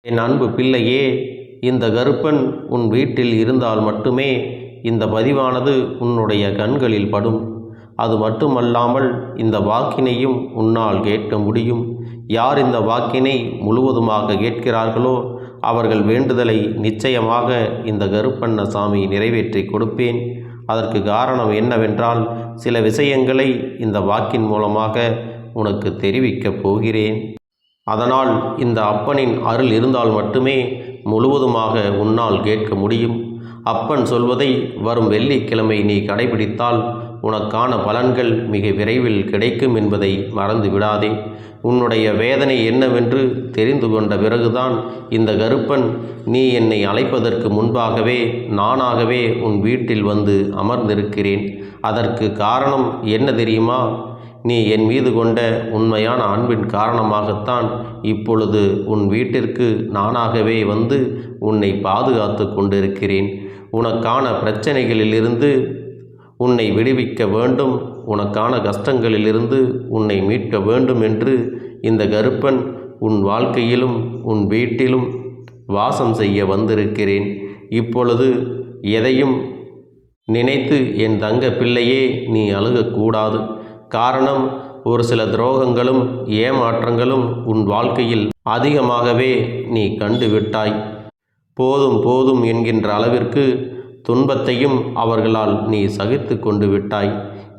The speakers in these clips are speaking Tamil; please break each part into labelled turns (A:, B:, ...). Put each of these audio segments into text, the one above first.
A: என் அன்பு பிள்ளையே, இந்த கருப்பன் உன் வீட்டில் இருந்தால் மட்டுமே இந்த பதிவானது உன்னுடைய கண்களில் படும். அது மட்டுமல்லாமல் இந்த வாக்கினையும் உன்னால் கேட்க முடியும். யார் இந்த வாக்கினை முழுவதுமாக கேட்கிறார்களோ அவர்கள் வேண்டுதலை நிச்சயமாக இந்த கருப்பண்ணசாமி நிறைவேற்றி கொடுப்பேன். அதற்கு காரணம் என்னவென்றால், சில விஷயங்களை இந்த வாக்கின் மூலமாக உனக்கு தெரிவிக்கப் போகிறேன். அதனால் இந்த அப்பனின் அருள் இருந்தால் மட்டுமே முழுவதுமாக உன்னால் கேட்க முடியும். அப்பன் சொல்வதை வரும் வெள்ளிக்கிழமை நீ கடைபிடித்தால் உனக்கான பலன்கள் மிக விரைவில் கிடைக்கும் என்பதை மறந்து விடாதே. உன்னுடைய வேதனை என்னவென்று தெரிந்து கொண்ட பிறகுதான் இந்த கருப்பன் நீ என்னை அழைப்பதற்கு முன்பாகவே நானாகவே உன் வீட்டில் வந்து அமர்ந்திருக்கிறேன். அதற்கு காரணம் என்ன தெரியுமா? நீ என் மீது கொண்ட உண்மையான அன்பின் காரணமாகத்தான் இப்பொழுது உன் வீட்டிற்கு நானாகவே வந்து உன்னை பாதுகாத்து கொண்டிருக்கிறேன். உனக்கான பிரச்சனைகளிலிருந்து உன்னை விடுவிக்க வேண்டும், உனக்கான கஷ்டங்களிலிருந்து உன்னை மீட்க வேண்டும் என்று இந்த கருப்பன் உன் வாழ்க்கையிலும் உன் வீட்டிலும் வாசம் செய்ய வந்திருக்கிறேன். இப்பொழுது எதையும் நினைத்து என் தங்க பிள்ளையே நீ அழுகக்கூடாது. காரணம், ஒரு சில துரோகங்களும் ஏமாற்றங்களும் உன் வாழ்க்கையில் அதிகமாகவே நீ கண்டுவிட்டாய். போதும் போதும் என்கின்ற அளவிற்கு துன்பத்தையும் அவர்களால் நீ சகித்து கொண்டு விட்டாய்.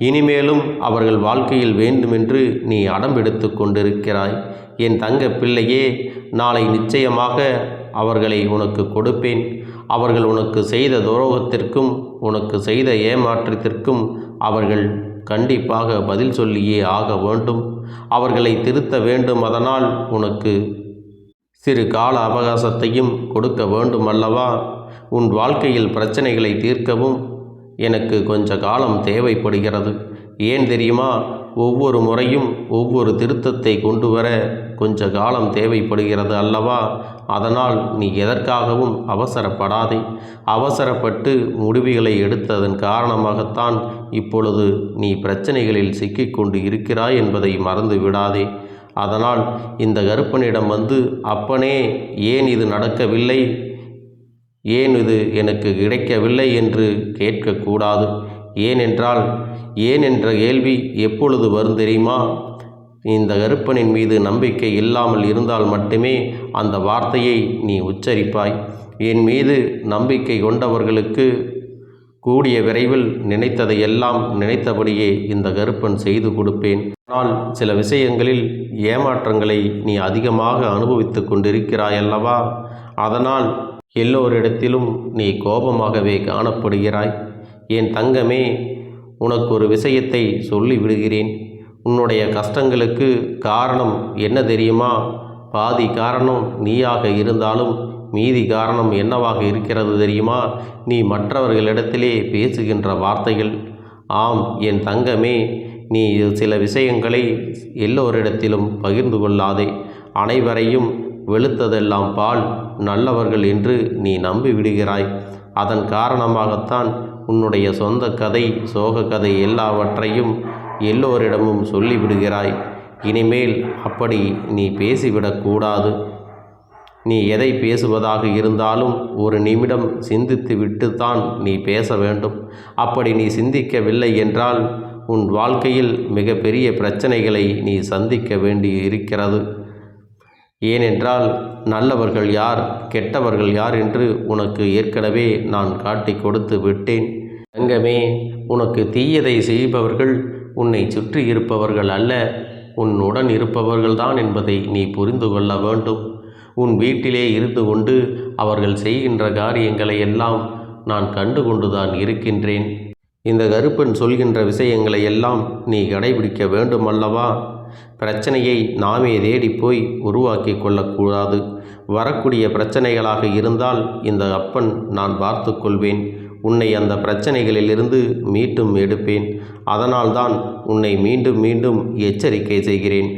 A: இனிமேலும் அவர்கள் வாழ்க்கையில் வேண்டுமென்று நீ அடம்பிடித்து கொண்டிருக்கிறாய். என் தங்க பிள்ளையே, நாளை நிச்சயமாக அவர்களை உனக்கு கொடுப்பேன். அவர்கள் உனக்கு செய்த துரோகத்திற்கும் உனக்கு செய்த ஏமாற்றத்திற்கும் அவர்கள் கண்டிப்பாக பதில் சொல்லியே ஆக வேண்டும். அவர்களை திருத்த வேண்டும். அதனால் உனக்கு சிறு கால அவகாசத்தையும் கொடுக்க வேண்டும் அல்லவா? உன் வாழ்க்கையில் பிரச்சனைகளை தீர்க்கவும் எனக்கு கொஞ்ச காலம் தேவைப்படுகிறது. ஏன் தெரியுமா? ஒவ்வொரு முறையும் ஒவ்வொரு திருத்தத்தை கொண்டு வர கொஞ்ச காலம் தேவைப்படுகிறது அல்லவா? அதனால் நீ எதற்காகவும் அவசரப்படாதே. அவசரப்பட்டு முடிவுகளை எடுத்ததன் காரணமாகத்தான் இப்பொழுது நீ பிரச்சனைகளில் சிக்கிக்கொண்டு இருக்கிறாய் என்பதை மறந்து விடாதே. அதனால் இந்த கருப்பனிடம் வந்து, அப்பனே, ஏன் இது நடக்கவில்லை, ஏன் இது எனக்கு கிடைக்கவில்லை என்று கேட்கக்கூடாது. ஏனென்றால் ஏன் என்ற கேள்வி எப்பொழுது வரும் தெரியுமா? இந்த கருப்பனின் மீது நம்பிக்கை இல்லாமல் இருந்தால் மட்டுமே அந்த வார்த்தையை நீ உச்சரிப்பாய். என் மீது நம்பிக்கை கொண்டவர்களுக்கு கூடிய விரைவில் நினைத்ததையெல்லாம் நினைத்தபடியே இந்த கருப்பன் செய்து கொடுப்பேன். ஆனால் சில விஷயங்களில் ஏமாற்றங்களை நீ அதிகமாக அனுபவித்து கொண்டிருக்கிறாய் அல்லவா? அதனால் எல்லோரிடத்திலும் நீ கோபமாகவே காணப்படுகிறாய். என் தங்கமே, உனக்கு ஒரு விஷயத்தை சொல்லிவிடுகிறேன். உன்னுடைய கஷ்டங்களுக்கு காரணம் என்ன தெரியுமா? பாதி காரணம் நீயாக இருந்தாலும் மீதி காரணம் என்னவாக இருக்கிறது தெரியுமா? நீ மற்றவர்களிடத்திலே பேசுகின்ற வார்த்தைகள். ஆம் என் தங்கமே, நீ சில விஷயங்களை எல்லோரிடத்திலும் பகிர்ந்து கொள்ளாதே. அனைவரையும் வெளுத்ததெல்லாம் பால், நல்லவர்கள் என்று நீ நம்பி விடுகிறாய். அதன் காரணமாகத்தான் உன்னுடைய சொந்த கதை, சோக கதை எல்லாவற்றையும் எல்லோரிடமும் சொல்லிவிடுகிறாய். இனிமேல் அப்படி நீ பேசிவிடக்கூடாது. நீ எதை பேசுவதாக இருந்தாலும் ஒரு நிமிடம் சிந்தித்து விட்டுத்தான் நீ பேச வேண்டும். அப்படி நீ சிந்திக்கவில்லை என்றால் உன் வாழ்க்கையில் மிகப்பெரிய பிரச்சனைகளை நீ சந்திக்க வேண்டி இருக்கிறது. ஏனென்றால் நல்லவர்கள் யார், கெட்டவர்கள் யார் என்று உனக்கு ஏற்கனவே நான் காட்டி கொடுத்து விட்டேன். தங்கமே, உனக்கு தீயதை செய்பவர்கள் உன்னை சுற்றி இருப்பவர்கள் அல்ல, உன்னுடன் இருப்பவர்கள்தான் என்பதை நீ புரிந்து கொள்ள வேண்டும். உன் வீட்டிலே இருந்து கொண்டு அவர்கள் செய்கின்ற காரியங்களை எல்லாம் நான் கண்டு கொண்டுதான் இருக்கின்றேன். இந்த கருப்பன் சொல்கின்ற விஷயங்களை எல்லாம் நீ கடைபிடிக்க வேண்டும் அல்லவா? பிரச்சனையை நாமே தேடி போய் உருவாக்கி கொள்ளக்கூடாது. வரக்கூடிய பிரச்சனைகளாக இருந்தால் இந்த அப்பன் நான் பார்த்து கொள்வேன். உன்னை அந்த பிரச்சனைகளிலிருந்து மீண்டும் எடுப்பேன். அதனால்தான் உன்னை மீண்டும் மீண்டும் எச்சரிக்கை செய்கிறேன்.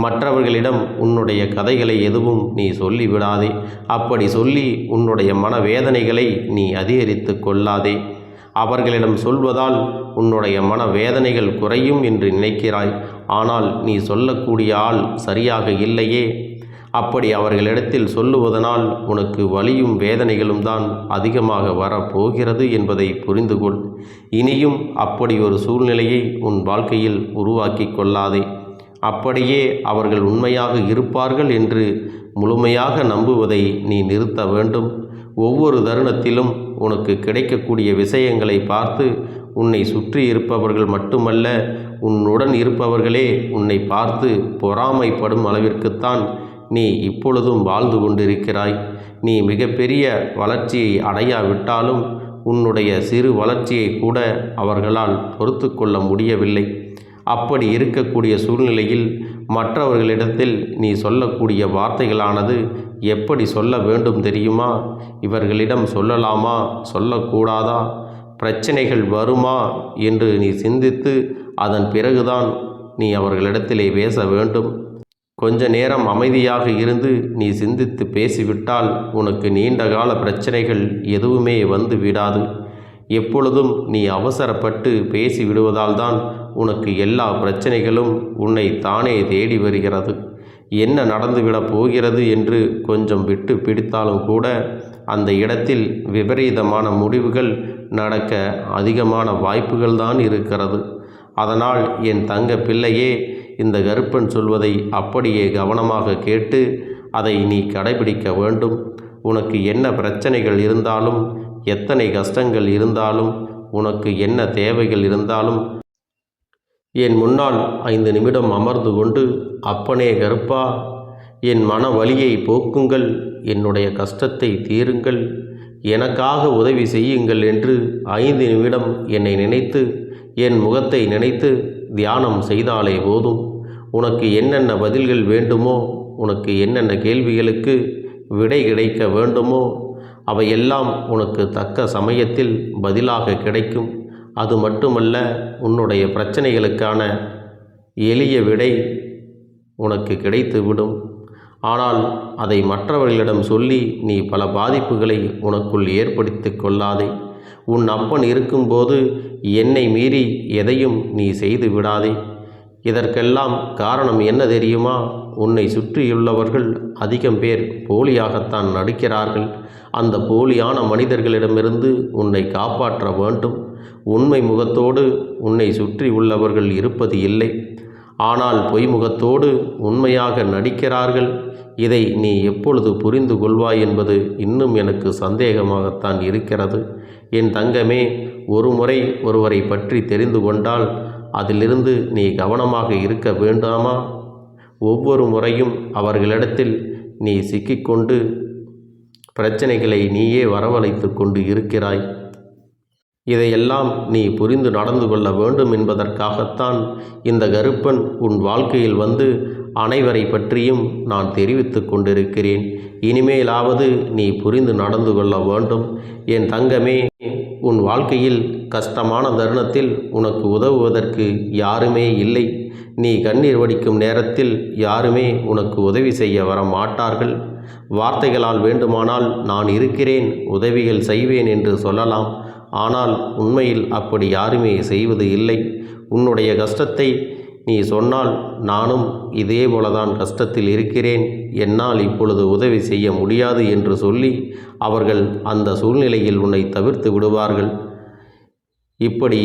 A: மற்றவர்களிடம் உன்னுடைய கதைகளை எதுவும் நீ சொல்லிவிடாதே. அப்படி சொல்லி உன்னுடைய மனவேதனைகளை நீ அதிகரித்து கொள்ளாதே. அவர்களிடம் சொல்வதால் உன்னுடைய மனவேதனைகள் குறையும் என்று நினைக்கிறாய். ஆனால் நீ சொல்லக்கூடிய ஆள் சரியாக இல்லையே. அப்படி அவர்களிடத்தில் சொல்லுவதனால் உனக்கு வலியும் வேதனைகளும் தான் அதிகமாக வரப்போகிறது என்பதை புரிந்து கொள். இனியும் அப்படி ஒரு சூழ்நிலையை உன் வாழ்க்கையில் உருவாக்கி கொள்ளாதே. அப்படியே அவர்கள் உண்மையாக இருப்பார்கள் என்று முழுமையாக நம்புவதை நீ நிறுத்த வேண்டும். ஒவ்வொரு தருணத்திலும் உனக்கு கிடைக்கக்கூடிய விஷயங்களை பார்த்து உன்னை சுற்றி இருப்பவர்கள் மட்டுமல்ல, உன்னுடன் இருப்பவர்களே உன்னை பார்த்து பொறாமைப்படும் அளவிற்குத்தான் நீ இப்பொழுதும் வாழ்ந்து கொண்டிருக்கிறாய். நீ மிகப்பெரிய வளர்ச்சியை அடையாவிட்டாலும் உன்னுடைய சிறு வளர்ச்சியை கூட அவர்களால் பொறுத்து கொள்ள முடியவில்லை. அப்படி இருக்கக்கூடிய சூழ்நிலையில் மற்றவர்களிடத்தில் நீ சொல்லக்கூடிய வார்த்தைகளானது எப்படி சொல்ல வேண்டும் தெரியுமா? இவர்களிடம் சொல்லலாமா, சொல்லக்கூடாதா, பிரச்சனைகள் வருமா என்று நீ சிந்தித்து அதன் பிறகுதான் நீ அவர்களிடத்திலே பேச வேண்டும். கொஞ்ச நேரம் அமைதியாக இருந்து நீ சிந்தித்து பேசிவிட்டால் உனக்கு நீண்டகால பிரச்சனைகள் எதுவுமே வந்து விடாது. எப்பொழுதும் நீ அவசரப்பட்டு பேசிவிடுவதால் தான் உனக்கு எல்லா பிரச்சனைகளும் உன்னை தானே தேடி வருகிறது. என்ன நடந்துவிடப் போகிறது என்று கொஞ்சம் விட்டு பிடித்தாலும் கூட அந்த இடத்தில் விபரீதமான முடிவுகள் நடக்க அதிகமான வாய்ப்புகள் தான் இருக்கிறது. அதனால் என் தங்க பிள்ளையே, இந்த கருப்பன் சொல்வதை அப்படியே கவனமாக கேட்டு அதை நீ கடைபிடிக்க வேண்டும். உனக்கு என்ன பிரச்சனைகள் இருந்தாலும், எத்தனை கஷ்டங்கள் இருந்தாலும், உனக்கு என்ன தேவைகள் இருந்தாலும் என் முன்னால் 5 நிமிடம் அமர்ந்து கொண்டு, அப்பனே கருப்பா, என் மன வலியை போக்குங்கள், என்னுடைய கஷ்டத்தை தீருங்கள், எனக்காக உதவி செய்யுங்கள் என்று 5 நிமிடம் என்னை நினைத்து, என் முகத்தை நினைத்து தியானம் செய்தாலே போதும். உனக்கு என்னென்ன பதில்கள் வேண்டுமோ, உனக்கு என்னென்ன கேள்விகளுக்கு விடை கிடைக்க வேண்டுமோ அவையெல்லாம் உனக்கு தக்க சமயத்தில் பதிலாக கிடைக்கும். அது மட்டுமல்ல, உன்னுடைய பிரச்சனைகளுக்கான எளிய விடை உனக்கு கிடைத்துவிடும். ஆனால் அதை மற்றவர்களிடம் சொல்லி நீ பல பாதிப்புகளை உனக்குள் ஏற்படுத்தி கொள்ளாதே. உன் அப்பன் இருக்கும்போது என்னை மீறி எதையும் நீ செய்து விடாதே. இதற்கெல்லாம் காரணம் என்ன தெரியுமா? உன்னை சுற்றியுள்ளவர்கள் அதிகம் பேர் போலியாகத்தான் நடிக்கிறார்கள். அந்த போலியான மனிதர்களிடமிருந்து உன்னை காப்பாற்ற வேண்டும். உண்மை முகத்தோடு உன்னை சுற்றி உள்ளவர்கள் இருப்பது இல்லை. ஆனால் பொய்முகத்தோடு உண்மையாக நடிக்கிறார்கள். இதை நீ எப்பொழுது புரிந்து கொள்வாய் என்பது இன்னும் எனக்கு சந்தேகமாகத்தான் இருக்கிறது. என் தங்கமே, ஒரு முறை ஒருவரை பற்றி தெரிந்து கொண்டால் அதிலிருந்து நீ கவனமாக இருக்க வேண்டாமா? ஒவ்வொரு முறையும் அவர்களிடத்தில் நீ சிக்கிக்கொண்டு பிரச்சனைகளை நீயே வரவழைத்து கொண்டு இருக்கிறாய். இதையெல்லாம் நீ புரிந்து நடந்து கொள்ள வேண்டும் என்பதற்காகத்தான் இந்த கருப்பன் உன் வாழ்க்கையில் வந்து அனைவரை பற்றியும் நான் தெரிவித்து கொண்டிருக்கிறேன். இனிமேலாவது நீ புரிந்து நடந்து கொள்ள வேண்டும். என் தங்கமே, உன் வாழ்க்கையில் கஷ்டமான தருணத்தில் உனக்கு உதவுவதற்கு யாருமே இல்லை. நீ கண்ணீர் வடிக்கும் நேரத்தில் யாருமே உனக்கு உதவி செய்ய வர மாட்டார்கள். வார்த்தைகளால் வேண்டுமானால் நான் இருக்கிறேன், உதவிகள் செய்வேன் என்று சொல்லலாம். ஆனால் உண்மையில் அப்படி யாருமே செய்வது இல்லை. உன்னுடைய கஷ்டத்தை நீ சொன்னால், நானும் இதே போலதான் கஷ்டத்தில் இருக்கிறேன், என்னால் இப்பொழுது உதவி செய்ய முடியாது என்று சொல்லி அவர்கள் அந்த சூழ்நிலையில் உன்னை தவிர்த்து விடுவார்கள். இப்படி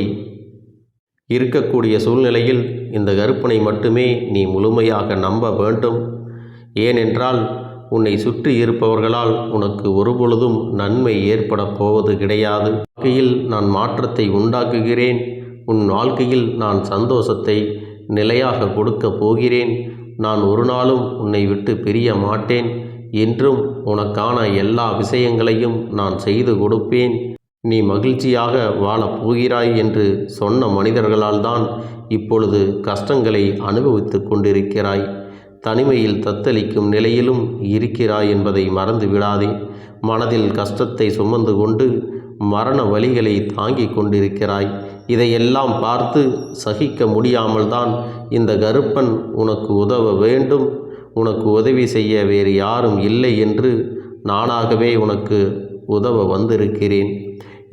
A: இருக்கக்கூடிய சூழ்நிலையில் இந்த கருப்பனை மட்டுமே நீ முழுமையாக நம்ப வேண்டும். ஏனென்றால் உன்னை சுற்றி இருப்பவர்களால் உனக்கு ஒருபொழுதும் நன்மை ஏற்பட போவது கிடையாது. வாழ்க்கையில் நான் மாற்றத்தை உண்டாக்குகிறேன். உன் வாழ்க்கையில் நான் சந்தோஷத்தை நிலையாக கொடுக்க போகிறேன். நான் ஒரு நாளும் உன்னை விட்டு பிரிய மாட்டேன். என்றும் உனக்கான எல்லா விஷயங்களையும் நான் செய்து கொடுப்பேன். நீ மகிழ்ச்சியாக வாழப் போகிறாய் என்று சொன்ன மனிதர்களால் தான் இப்பொழுது கஷ்டங்களை அனுபவித்து கொண்டிருக்கிறாய். தனிமையில் தத்தளிக்கும் நிலையிலும் இருக்கிறாய் என்பதை மறந்து விடாதே. மனதில் கஷ்டத்தை சுமந்து கொண்டு மரண வலிகளை தாங்கிக் கொண்டிருக்கிறாய். இதையெல்லாம் பார்த்து சகிக்க முடியாமல் தான் இந்த கருப்பன் உனக்கு உதவ வேண்டும், உனக்கு உதவி செய்ய வேறு யாரும் இல்லை என்று நானாகவே உனக்கு உதவ வந்திருக்கிறேன்.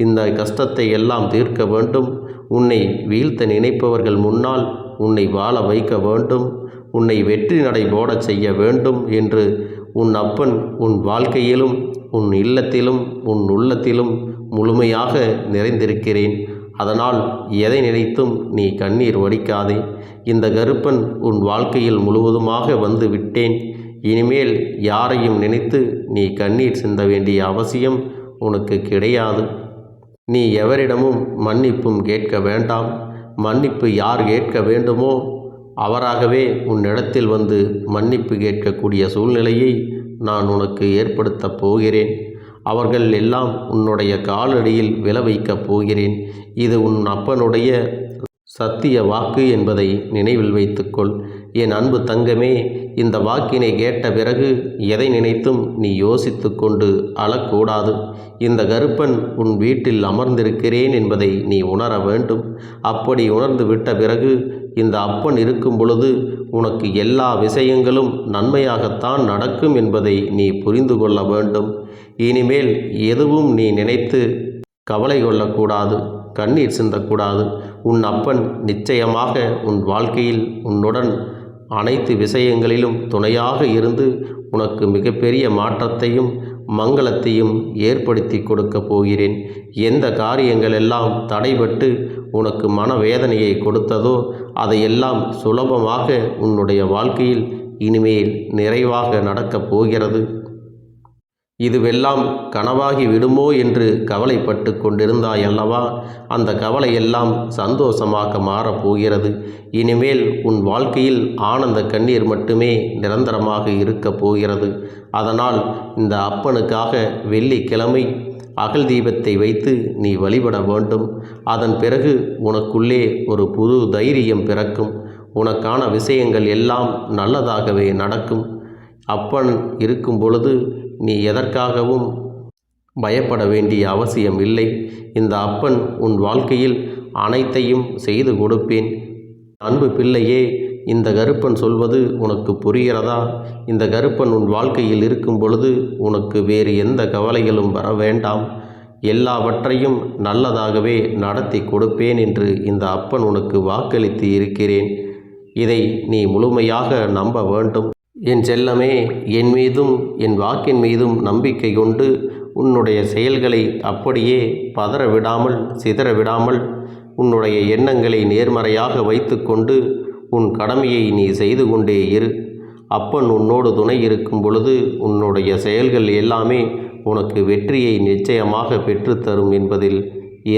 A: இந்த கஷ்டத்தை எல்லாம் தீர்க்க வேண்டும். உன்னை வீழ்த்த நினைப்பவர்கள் முன்னால் உன்னை வாழ வைக்க வேண்டும். உன்னை வெற்றி நடை போடச் செய்ய வேண்டும் என்று உன் அப்பன் உன் வாழ்க்கையிலும் உன் இல்லத்திலும் உன் உள்ளத்திலும் முழுமையாக நிறைந்திருக்கிறேன். அதனால் எதை நினைத்தும் நீ கண்ணீர் வடிக்காதே. இந்த கருப்பன் உன் வாழ்க்கையில் முழுவதுமாக வந்து விட்டேன். இனிமேல் யாரையும் நினைத்து நீ கண்ணீர் சிந்த வேண்டிய அவசியம் உனக்கு கிடையாது. நீ எவரிடமும் மன்னிப்பும் கேட்க வேண்டாம். மன்னிப்பு யார் கேட்க வேண்டுமோ அவராகவே உன்னிடத்தில் வந்து மன்னிப்பு கேட்கக்கூடிய சூழ்நிலையை நான் உனக்கு ஏற்படுத்தப் போகிறேன். அவர்கள் எல்லாம் உன்னுடைய காலடியில் விழ வைக்கப் போகிறேன். இது உன் அப்பனுடைய சத்திய வாக்கு என்பதை நினைவில் வைத்துக்கொள். என் அன்பு தங்கமே, இந்த வாக்கினை கேட்ட பிறகு எதை நினைத்தும் நீ யோசித்து கொண்டு அழக்கூடாது. இந்த கருப்பன் உன் வீட்டில் அமர்ந்திருக்கிறேன் என்பதை நீ உணர வேண்டும். அப்படி உணர்ந்து விட்ட பிறகு இந்த அப்பன் இருக்கும் பொழுது உனக்கு எல்லா விஷயங்களும் நன்மையாகத்தான் நடக்கும் என்பதை நீ புரிந்து கொள்ள வேண்டும். இனிமேல் எதுவும் நீ நினைத்து கவலை கொள்ளக்கூடாது, கண்ணீர் சிந்தக்கூடாது. உன் அப்பன் நிச்சயமாக உன் வாழ்க்கையில் உன்னுடன் அனைத்து விஷயங்களிலும் துணையாக இருந்து உனக்கு மிகப்பெரிய மாற்றத்தையும் மங்களத்தையும் ஏற்படுத்தி கொடுக்க போகிறேன். எந்த காரியங்கள் எல்லாம் தடைபட்டு உனக்கு மனவேதனையை கொடுத்ததோ அதையெல்லாம் சுலபமாக உன்னுடைய வாழ்க்கையில் இனிமேல் நிறைவாக நடக்கப் போகிறது. இதுவெல்லாம் கனவாகி விடுமோ என்று கவலைப்பட்டு கொண்டிருந்தாய் அல்லவா? அந்த கவலையெல்லாம் சந்தோஷமாக மாறப்போகிறது. இனிமேல் உன் வாழ்க்கையில் ஆனந்த கண்ணீர் மட்டுமே நிரந்தரமாக இருக்கப் போகிறது. அதனால் இந்த அப்பனுக்காக வெள்ளிக்கிழமை அகல் தீபத்தை வைத்து நீ வழிபட வேண்டும். அதன் பிறகு உனக்குள்ளே ஒரு புது தைரியம் பிறக்கும். உனக்கான விஷயங்கள் எல்லாம் நல்லதாகவே நடக்கும். அப்பன் இருக்கும் பொழுது நீ எதற்காகவும் பயப்பட வேண்டிய அவசியம் இல்லை. இந்த அப்பன் உன் வாழ்க்கையில் அனைத்தையும் செய்து கொடுப்பேன். அன்பு பிள்ளையே, இந்த கருப்பன் சொல்வது உனக்கு புரிகிறதா? இந்த கருப்பன் உன் வாழ்க்கையில் இருக்கும் பொழுது உனக்கு வேறு எந்த கவலைகளும் வர வேண்டாம். எல்லாவற்றையும் நல்லதாகவே நடத்தி கொடுப்பேன் என்று இந்த அப்பன் உனக்கு வாக்களித்து இருக்கிறேன். இதை நீ முழுமையாக நம்ப வேண்டும். என் செல்லமே, என் மீதும் என் வாக்கின் மீதும் நம்பிக்கை கொண்டு உன்னுடைய செயல்களை அப்படியே பதற விடாமல் சிதற விடாமல் உன்னுடைய எண்ணங்களை நேர்மறையாக வைத்து கொண்டு உன் கடமையை நீ செய்து கொண்டே இரு. அப்பன் உன்னோடு துணை இருக்கும் பொழுது உன்னுடைய செயல்கள் எல்லாமே உனக்கு வெற்றியை நிச்சயமாக பெற்றுத்தரும் என்பதில்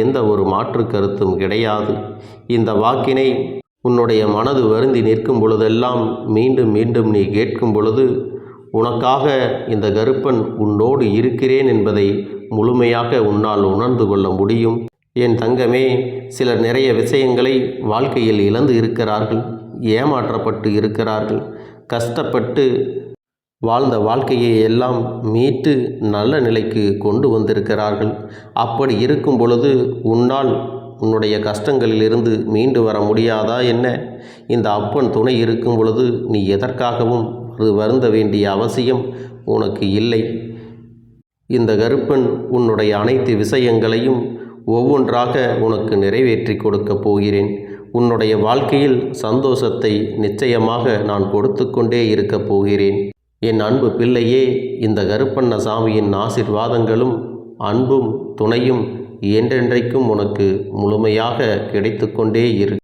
A: எந்த ஒரு மாற்று கருத்தும் கிடையாது. இந்த வாக்கினை உன்னுடைய மனது வருந்தி நிற்கும் பொழுதெல்லாம் மீண்டும் மீண்டும் நீ கேட்கும் பொழுது உனக்காக இந்த கருப்பன் உன்னோடு இருக்கிறேன் என்பதை முழுமையாக உன்னால் உணர்ந்து கொள்ள முடியும். என் தங்கமே, சிலர் நிறைய விஷயங்களை வாழ்க்கையில் இழந்து இருக்கிறார்கள், ஏமாற்றப்பட்டு இருக்கிறார்கள், கஷ்டப்பட்டு வாழ்ந்த வாழ்க்கையை எல்லாம் மீட்டு நல்ல நிலைக்கு கொண்டு வந்திருக்கிறார்கள். அப்படி இருக்கும் பொழுது உன்னால் உன்னுடைய கஷ்டங்களிலிருந்து மீண்டு வர முடியாதா என்ன? இந்த அப்பன் துணை இருக்கும் பொழுது நீ எதற்காகவும் வருந்த வேண்டிய அவசியம் உனக்கு இல்லை. இந்த கருப்பன் உன்னுடைய அனைத்து விஷயங்களையும் ஒவ்வொன்றாக உனக்கு நிறைவேற்றி கொடுக்கப் போகிறேன். உன்னுடைய வாழ்க்கையில் சந்தோஷத்தை நிச்சயமாக நான் கொடுத்து கொண்டே இருக்கப் போகிறேன். என் அன்பு பிள்ளையே, இந்த கருப்பண்ண சாமியின் ஆசீர்வாதங்களும் அன்பும் துணையும் என்றென்றைக்கும் உனக்கு முழுமையாக கிடைத்து கொண்டே இரு.